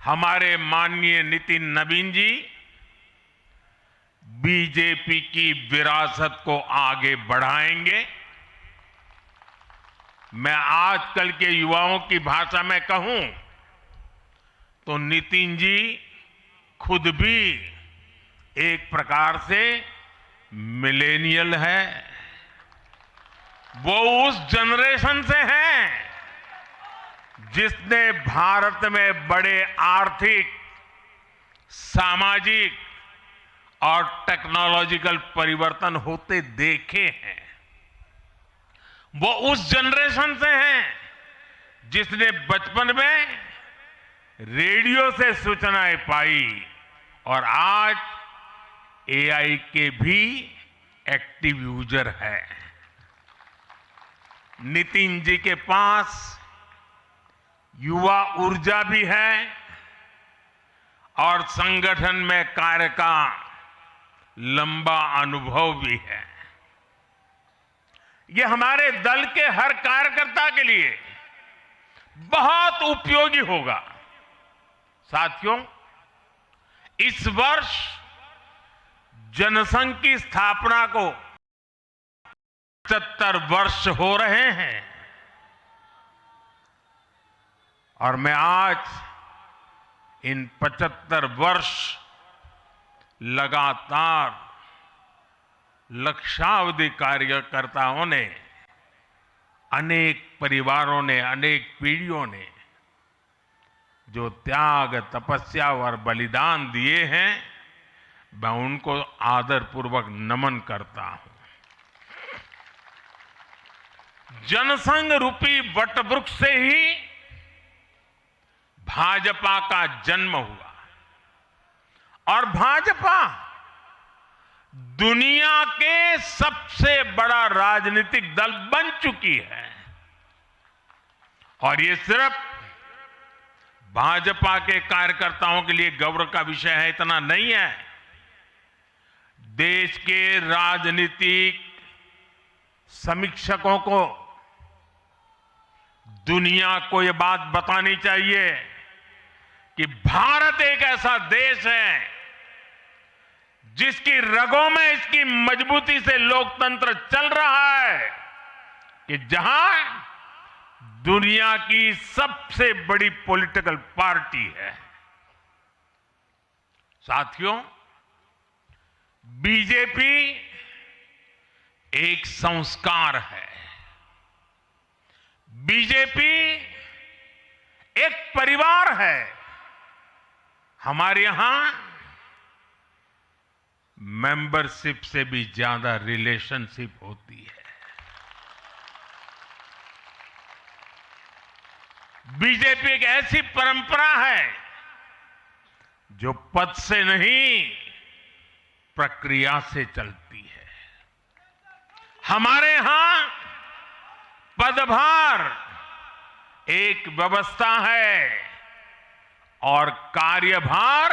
हमारे माननीय नितिन नवीन जी बीजेपी की विरासत को आगे बढ़ाएंगे। मैं आजकल के युवाओं की भाषा में कहूं तो नितिन जी खुद भी एक प्रकार से मिलेनियल है। वो उस जनरेशन से हैं जिसने भारत में बड़े आर्थिक, सामाजिक और टेक्नोलॉजिकल परिवर्तन होते देखे हैं। वो उस जनरेशन से हैं जिसने बचपन में रेडियो से सूचनाएं पाई और आज एआई के भी एक्टिव यूजर है। नितिन जी के पास युवा ऊर्जा भी है और संगठन में कार्य का लंबा अनुभव भी है। ये हमारे दल के हर कार्यकर्ता के लिए बहुत उपयोगी होगा। साथियों, इस वर्ष जनसंघ की स्थापना को 75 वर्ष हो रहे हैं और मैं आज इन 75 वर्ष लगातार लक्षावधि कार्यकर्ताओं ने, अनेक परिवारों ने, अनेक पीढ़ियों ने जो त्याग, तपस्या और बलिदान दिए हैं, मैं उनको आदरपूर्वक नमन करता हूं। जनसंघ रूपी वटवृक्ष से ही भाजपा का जन्म हुआ और भाजपा दुनिया के सबसे बड़ा राजनीतिक दल बन चुकी है। और ये सिर्फ भाजपा के कार्यकर्ताओं के लिए गौरव का विषय है इतना नहीं है। देश के राजनीतिक समीक्षकों को दुनिया को ये बात बतानी चाहिए कि भारत एक ऐसा देश है जिसकी रगों में इसकी मजबूती से लोकतंत्र चल रहा है, कि जहां दुनिया की सबसे बड़ी पॉलिटिकल पार्टी है। साथियों, बीजेपी एक संस्कार है। बीजेपी एक परिवार है। हमारे यहां मेंबरशिप से भी ज्यादा रिलेशनशिप होती है। बीजेपी एक ऐसी परंपरा है जो पद से नहीं, प्रक्रिया से चलती है। हमारे यहां पदभार एक व्यवस्था है और कार्यभार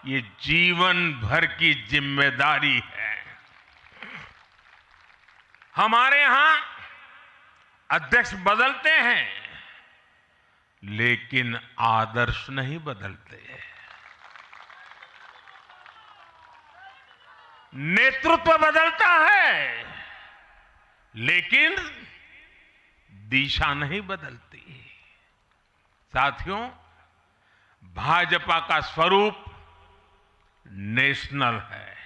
ये जीवन भर की जिम्मेदारी है। हमारे यहां अध्यक्ष बदलते हैं लेकिन आदर्श नहीं बदलते। नेतृत्व बदलता है लेकिन दिशा नहीं बदलती। साथियों, भाजपा का स्वरूप नेशनल है।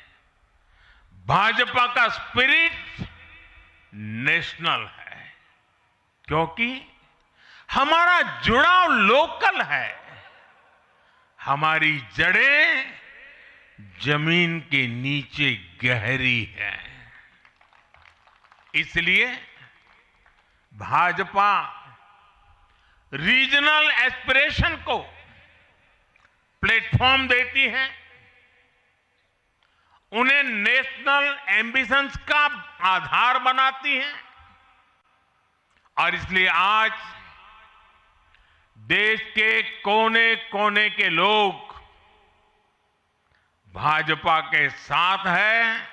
भाजपा का स्पिरिट नेशनल है, क्योंकि हमारा जुड़ाव लोकल है। हमारी जड़ें जमीन के नीचे गहरी है। इसलिए भाजपा रीजनल एस्पिरेशन को प्लेटफॉर्म देती है, उन्हें नेशनल एम्बिशंस का आधार बनाती है। और इसलिए आज देश के कोने कोने के लोग भाजपा के साथ हैं,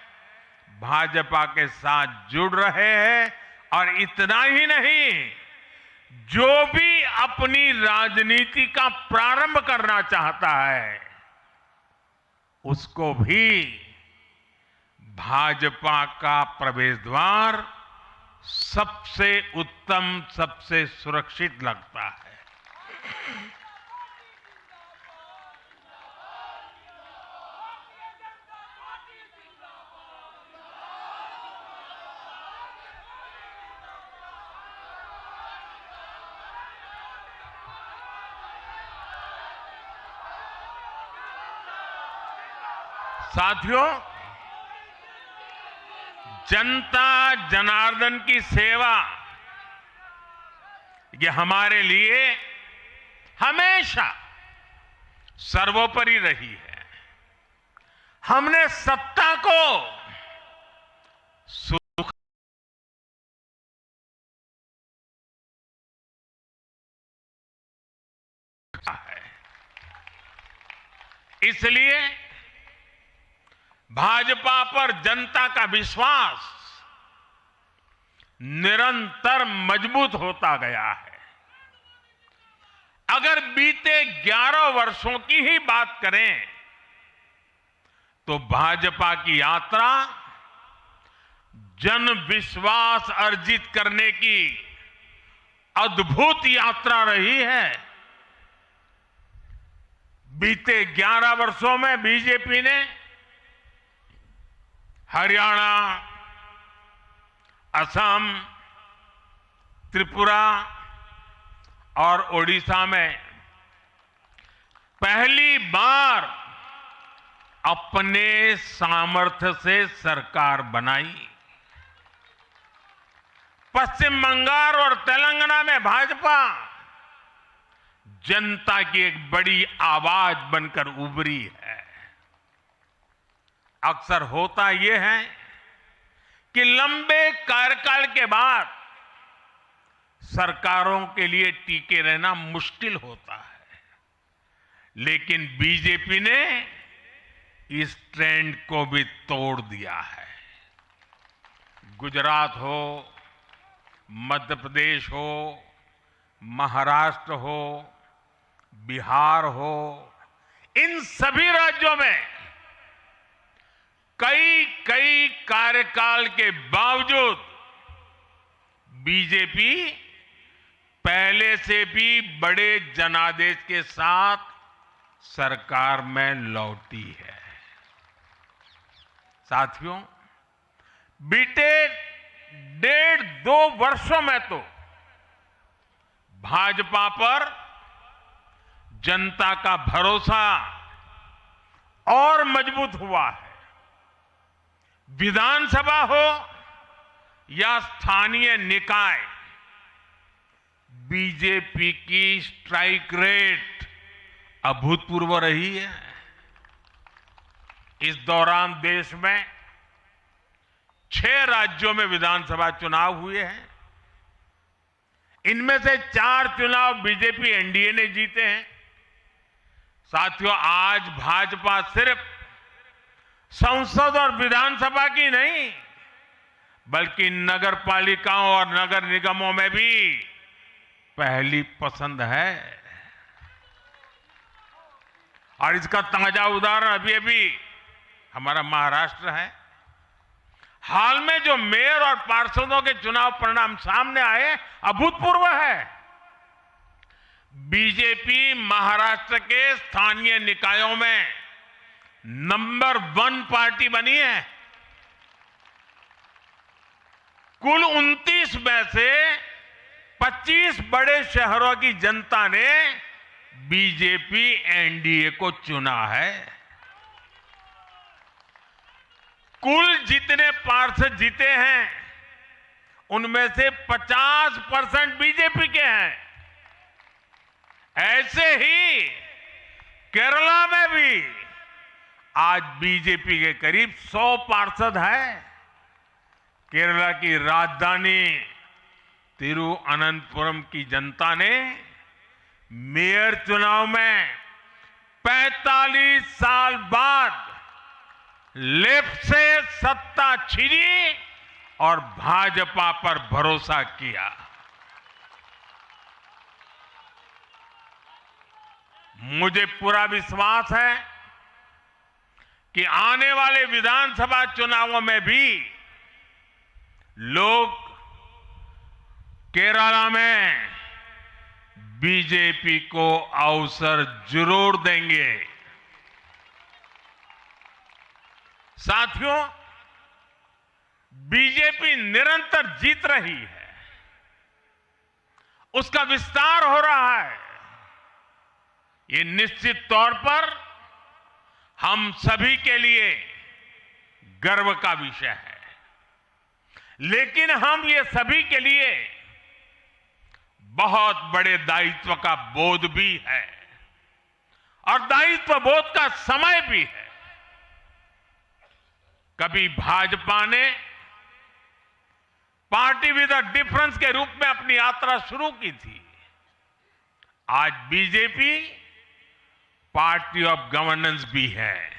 भाजपा के साथ जुड़ रहे हैं। और इतना ही नहीं, जो भी अपनी राजनीति का प्रारंभ करना चाहता है उसको भी भाजपा का प्रवेश द्वार सबसे उत्तम, सबसे सुरक्षित लगता है। साथियों, जनता जनार्दन की सेवा ये हमारे लिए हमेशा सर्वोपरि रही है। हमने सत्ता को सुख है, इसलिए भाजपा पर जनता का विश्वास निरंतर मजबूत होता गया है। अगर बीते 11 वर्षों की ही बात करें तो भाजपा की यात्रा जन विश्वास अर्जित करने की अद्भुत यात्रा रही है। बीते 11 वर्षों में बीजेपी ने हरियाणा, असम, त्रिपुरा और ओडिशा में पहली बार अपने सामर्थ्य से सरकार बनाई। पश्चिम बंगाल और तेलंगाना में भाजपा जनता की एक बड़ी आवाज बनकर उभरी है। अक्सर होता यह है कि लंबे कार्यकाल के बाद सरकारों के लिए टिके रहना मुश्किल होता है, लेकिन बीजेपी ने इस ट्रेंड को भी तोड़ दिया है। गुजरात हो, मध्य प्रदेश हो, महाराष्ट्र हो, बिहार हो, इन सभी राज्यों में कई कार्यकाल के बावजूद बीजेपी पहले से भी बड़े जनादेश के साथ सरकार में लौटी है। साथियों, बीते 1.5-2 वर्षों में तो भाजपा पर जनता का भरोसा और मजबूत हुआ है। विधानसभा हो या स्थानीय निकाय, बीजेपी की स्ट्राइक रेट अभूतपूर्व रही है। इस दौरान देश में 6 राज्यों में विधानसभा चुनाव हुए हैं। इनमें से 4 चुनाव बीजेपी एनडीए ने जीते हैं। साथियों, आज भाजपा सिर्फ संसद और विधानसभा की नहीं बल्कि नगर पालिकाओं और नगर निगमों में भी पहली पसंद है। और इसका ताजा उदाहरण अभी हमारा महाराष्ट्र है। हाल में जो मेयर और पार्षदों के चुनाव परिणाम सामने आए, अभूतपूर्व है। बीजेपी महाराष्ट्र के स्थानीय निकायों में नंबर 1 पार्टी बनी है। कुल 29 में से 25 बड़े शहरों की जनता ने बीजेपी एनडीए को चुना है। कुल जितने पार्षद जीते हैं उनमें से 50% बीजेपी के हैं। ऐसे ही केरला में भी आज बीजेपी के करीब 100 पार्षद हैं। केरला की राजधानी तिरुअनंतपुरम की जनता ने मेयर चुनाव में 45 साल बाद लेफ्ट से सत्ता छीनी और भाजपा पर भरोसा किया। मुझे पूरा विश्वास है कि आने वाले विधानसभा चुनावों में भी लोग केरला में बीजेपी को अवसर जरूर देंगे। साथियों, बीजेपी निरंतर जीत रही है, उसका विस्तार हो रहा है। ये निश्चित तौर पर हम सभी के लिए गर्व का विषय है, लेकिन हम ये सभी के लिए बहुत बड़े दायित्व का बोध भी है और दायित्व बोध का समय भी है। कभी भाजपा ने पार्टी विद अ डिफरेंस के रूप में अपनी यात्रा शुरू की थी। आज बीजेपी पार्टी ऑफ गवर्नेंस भी है।